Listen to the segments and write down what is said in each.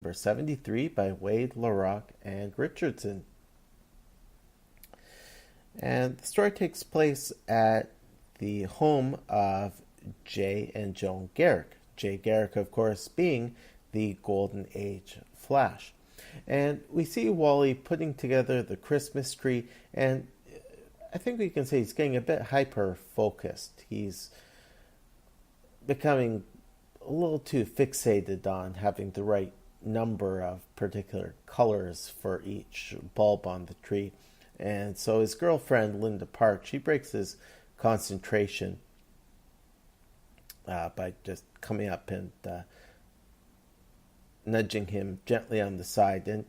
Number 73 by Wade, LaRock, and Richardson. And the story takes place at the home of Jay and Joan Garrick. Jay Garrick, of course, being the Golden Age Flash. And we see Wally putting together the Christmas tree, and I think we can say he's getting a bit hyper focused. He's becoming a little too fixated on having the right number of particular colors for each bulb on the tree. And so his girlfriend, Linda Park, she breaks his concentration by just coming up and nudging him gently on the side. And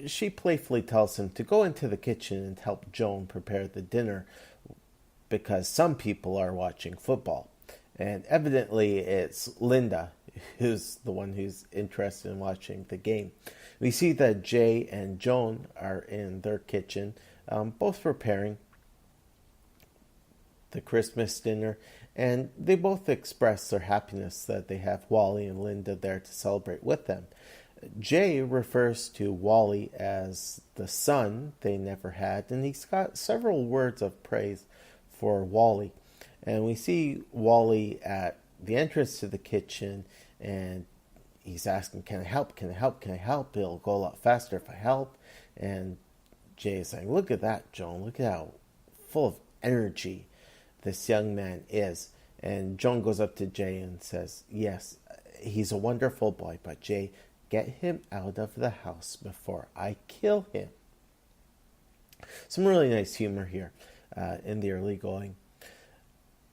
she playfully tells him to go into the kitchen and help Joan prepare the dinner because some people are watching football. And evidently it's Linda who's the one who's interested in watching the game. We see that Jay and Joan are in their kitchen, both preparing the Christmas dinner, and they both express their happiness that they have Wally and Linda there to celebrate with them. Jay refers to Wally as the son they never had, and he's got several words of praise for Wally. And we see Wally at the entrance to the kitchen, and he's asking, "Can I help? Can I help? Can I help? It'll go a lot faster if I help." And Jay is saying, "Look at that, Joan. Look at how full of energy this young man is." And Joan goes up to Jay and says, "Yes, he's a wonderful boy, but Jay, get him out of the house before I kill him." Some really nice humor here in the early going.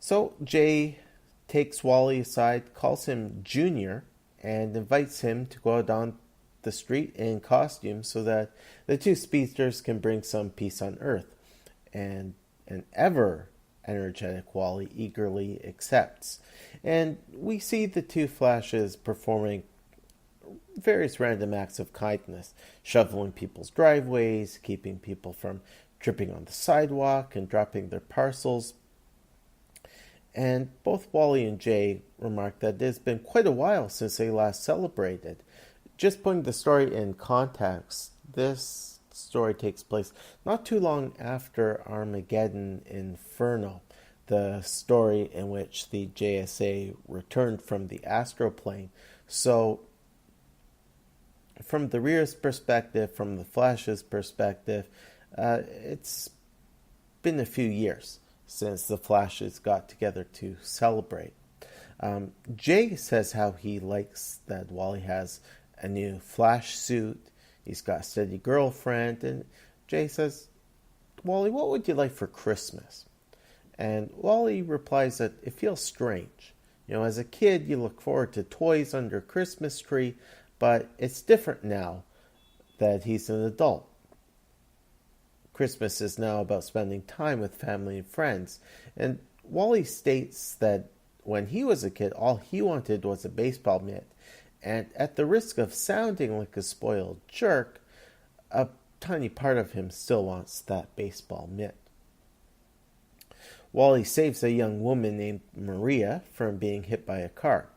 So Jay takes Wally aside, calls him Junior, and invites him to go out on the street in costume so that the two speedsters can bring some peace on Earth. And an ever energetic Wally eagerly accepts. And we see the two Flashes performing various random acts of kindness, shoveling people's driveways, keeping people from tripping on the sidewalk, and dropping their parcels. And both Wally and Jay remark that it has been quite a while since they last celebrated. Just putting the story in context, this story takes place not too long after Armageddon Inferno, the story in which the JSA returned from the astral plane. So, from the reader's perspective, from the Flash's perspective, it's been a few years since the Flashes got together to celebrate. Jay says how he likes that Wally has a new Flash suit, he's got a steady girlfriend, and Jay says, "Wally, what would you like for Christmas?" And Wally replies that it feels strange. You know, as a kid, you look forward to toys under a Christmas tree, but it's different now that he's an adult. Christmas is now about spending time with family and friends. And Wally states that when he was a kid, all he wanted was a baseball mitt. And at the risk of sounding like a spoiled jerk, a tiny part of him still wants that baseball mitt. Wally saves a young woman named Maria from being hit by a car.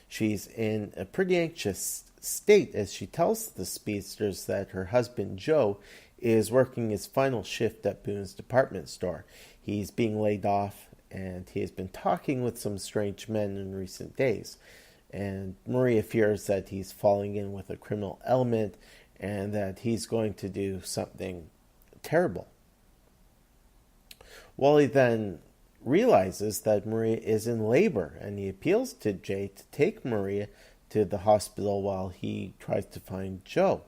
She's in a pretty anxious state as she tells the speedsters that her husband Joe is working his final shift at Boone's department store. He's being laid off, and he has been talking with some strange men in recent days. And Maria fears that he's falling in with a criminal element and that he's going to do something terrible. Wally then realizes that Maria is in labor, and he appeals to Jay to take Maria to the hospital while he tries to find Joe.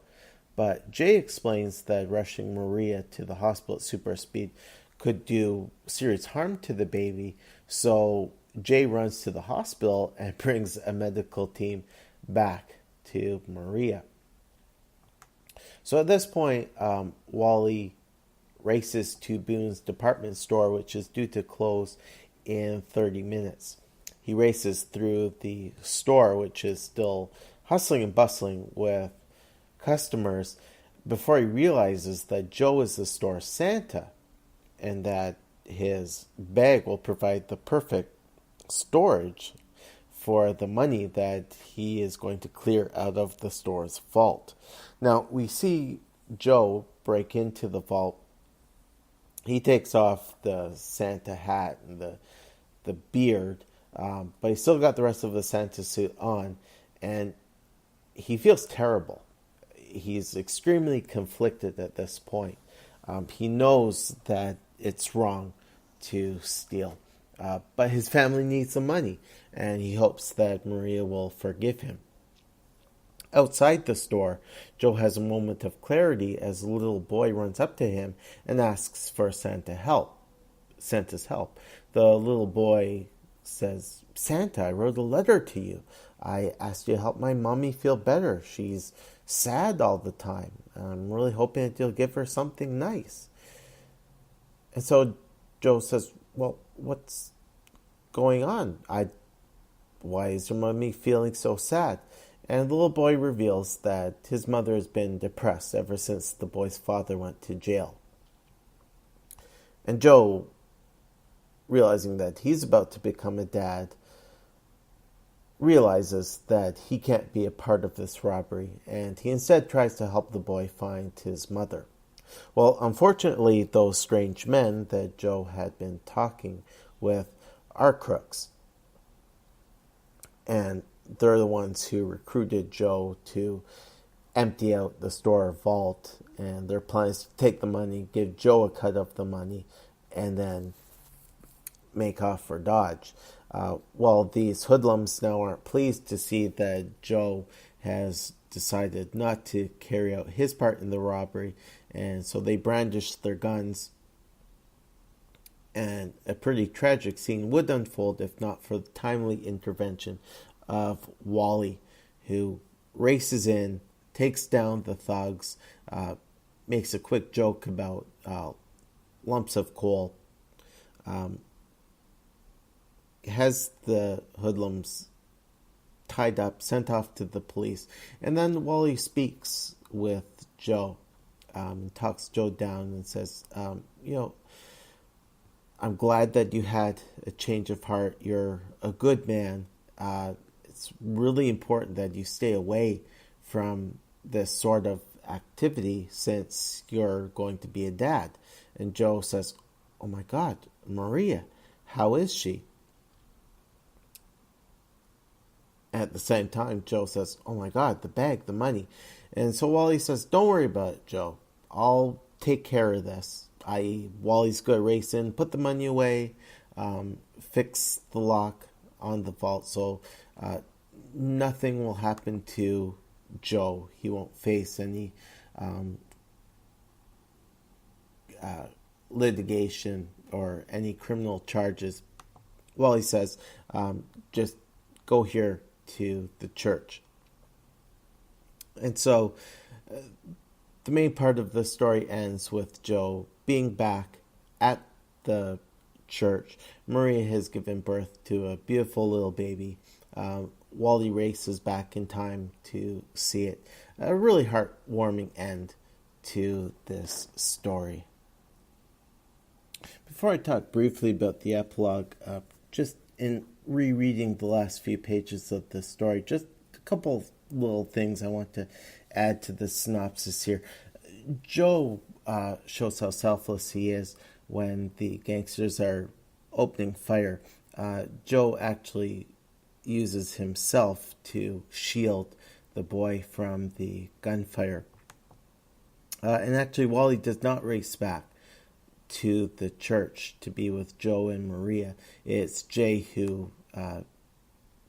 But Jay explains that rushing Maria to the hospital at super speed could do serious harm to the baby, so Jay runs to the hospital and brings a medical team back to Maria. So at this point, Wally races to Boone's department store, which is due to close in 30 minutes. He races through the store, which is still hustling and bustling with customers, before he realizes that Joe is the store Santa and that his bag will provide the perfect storage for the money that he is going to clear out of the store's vault. Now, we see Joe break into the vault. He takes off the Santa hat and the beard, but he's still got the rest of the Santa suit on, and he feels terrible. He's extremely conflicted at this point. He knows that it's wrong to steal, but his family needs the money, and he hopes that Maria will forgive him. Outside the store, Joe has a moment of clarity as a little boy runs up to him and asks for Santa's help. The little boy says, "Santa, I wrote a letter to you. I asked you to help my mommy feel better. She's sad all the time. I'm really hoping that you'll give her something nice." And so Joe says, "Well, what's going on? Why is your mommy feeling so sad?" And the little boy reveals that his mother has been depressed ever since the boy's father went to jail. And Joe, realizing that he's about to become a dad, realizes that he can't be a part of this robbery, and he instead tries to help the boy find his mother. Well, unfortunately, those strange men that Joe had been talking with are crooks. And they're the ones who recruited Joe to empty out the store vault, and their plan is to take the money, give Joe a cut of the money, and then make off for Dodge. Well, these hoodlums now aren't pleased to see that Joe has decided not to carry out his part in the robbery, and so they brandish their guns, and a pretty tragic scene would unfold if not for the timely intervention of Wally, who races in, takes down the thugs, makes a quick joke about lumps of coal, has the hoodlums tied up, sent off to the police, and then Wally speaks with Joe, talks Joe down and says, I'm glad that you had a change of heart. You're a good man. It's really important that you stay away from this sort of activity since you're going to be a dad. And Joe says, "Oh my God, Maria, how is she?" At the same time, Joe says, "Oh my God, the bag, the money." And so Wally says, "Don't worry about it, Joe. I'll take care of this." Wally's going to race in, put the money away, fix the lock on the vault, so nothing will happen to Joe. He won't face any litigation or any criminal charges. Wally says, just go here to the church. And so the main part of the story ends with Joe being back at the church. Maria has given birth to a beautiful little baby. Wally races back in time to see it. A really heartwarming end to this story. Before I talk briefly about the epilogue, just in rereading the last few pages of the story, just a couple of little things I want to add to the synopsis here. Joe shows how selfless he is when the gangsters are opening fire. Joe actually uses himself to shield the boy from the gunfire. And actually, Wally does not race back to the church to be with Joe and Maria. It's Jay who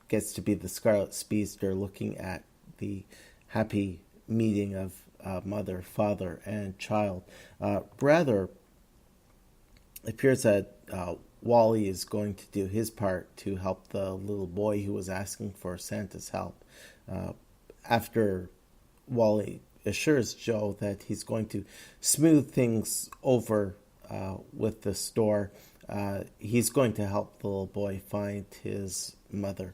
gets to be the Scarlet Speedster, looking at the happy meeting of mother, father, and child. Rather, it appears that Wally is going to do his part to help the little boy who was asking for Santa's help. After Wally assures Joe that he's going to smooth things over with the store, he's going to help the little boy find his mother.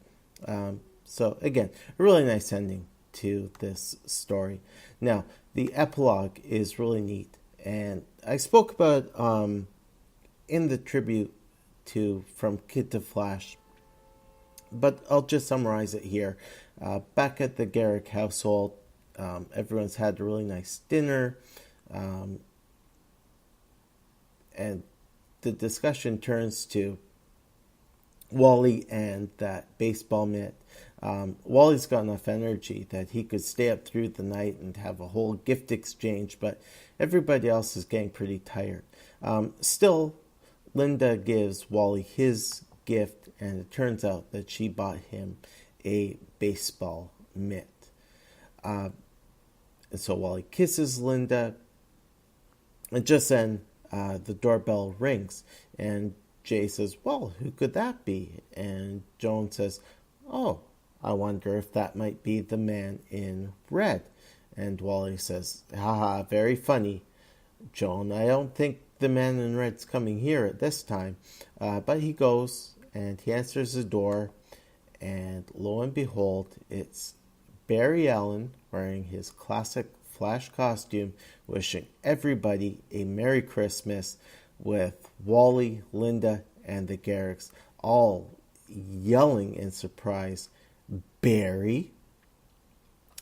So again, a really nice ending to this story. Now, the epilogue is really neat, and I spoke about in the tribute to From Kid to Flash But I'll just summarize it here. Back at the Garrick household, everyone's had a really nice dinner, um, and the discussion turns to Wally and that baseball mitt. Wally's got enough energy that he could stay up through the night and have a whole gift exchange, but everybody else is getting pretty tired. Still, Linda gives Wally his gift, and it turns out that she bought him a baseball mitt. And so Wally kisses Linda, and just then the doorbell rings, and Jay says, "Well, who could that be?" And Joan says, "Oh, I wonder if that might be the man in red." And Wally says, "Haha, very funny, Joan. I don't think the man in red's coming here at this time." But he goes and he answers the door, and lo and behold, it's Barry Allen wearing his classic Flash costume, wishing everybody a Merry Christmas, with Wally, Linda, and the Garricks all yelling in surprise, "Barry!"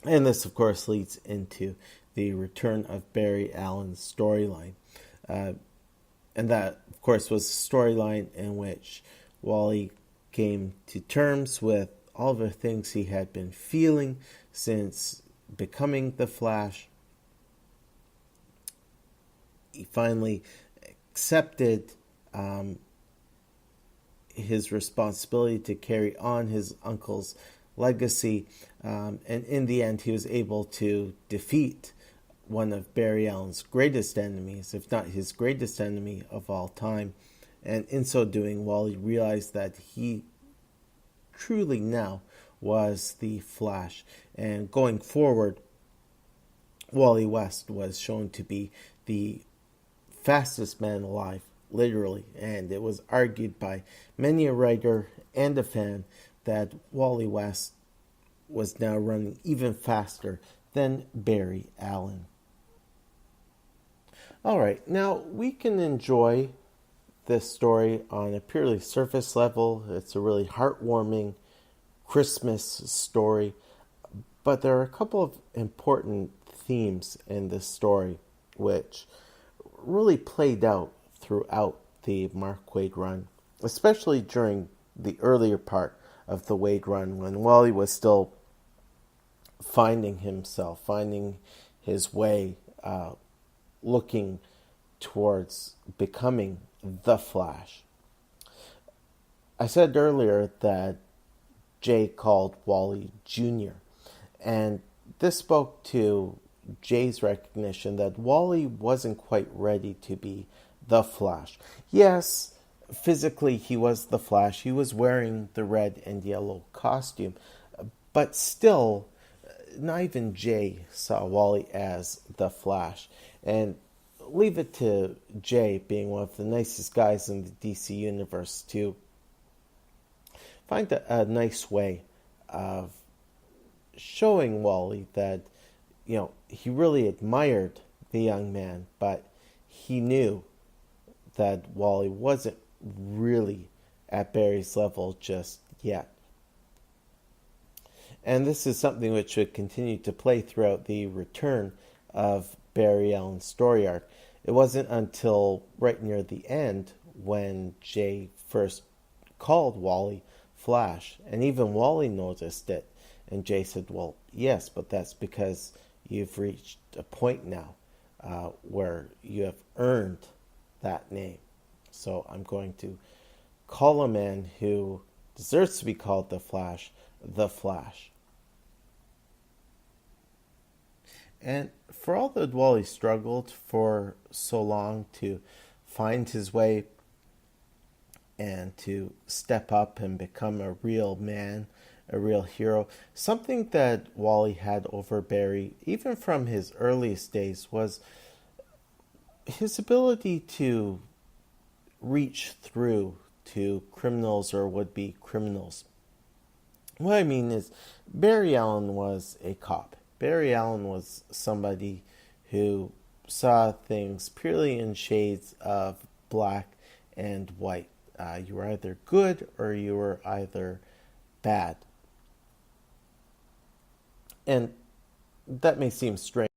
And this, of course, leads into the return of Barry Allen's storyline. And that, of course, was a storyline in which Wally came to terms with all the things he had been feeling since becoming the Flash. He finally accepted his responsibility to carry on his uncle's legacy, and in the end he was able to defeat one of Barry Allen's greatest enemies, if not his greatest enemy of all time. And in so doing, Wally realized that he truly now was the Flash. And going forward, Wally West was shown to be the fastest man alive, literally. And it was argued by many a writer and a fan that Wally West was now running even faster than Barry Allen. All right, now we can enjoy this story on a purely surface level. It's a really heartwarming Christmas story, but there are a couple of important themes in this story which really played out throughout the Mark Waid run, especially during the earlier part of the Waid run when Wally was still finding himself, finding his way, looking towards becoming the Flash. I said earlier that Jay called Wally Jr., and this spoke to Jay's recognition that Wally wasn't quite ready to be the Flash. Yes, physically he was the Flash. He was wearing the red and yellow costume, but still, not even Jay saw Wally as the Flash. And leave it to Jay, being one of the nicest guys in the DC universe, to find a nice way of showing Wally that, he really admired the young man, but he knew that Wally wasn't really at Barry's level just yet. And this is something which would continue to play throughout the return of Barry Allen's story arc. It wasn't until right near the end when Jay first called Wally Flash, and even Wally noticed it. And Jay said, "Well, yes, but that's because you've reached a point now where you have earned that name. So I'm going to call a man who deserves to be called the Flash, the Flash." And for all that Wally struggled for so long to find his way and to step up and become a real man, a real hero, something that Wally had over Barry, even from his earliest days, was his ability to reach through to criminals or would-be criminals. What I mean is, Barry Allen was a cop. Barry Allen was somebody who saw things purely in shades of black and white. You were either good or you were either bad. And that may seem strange.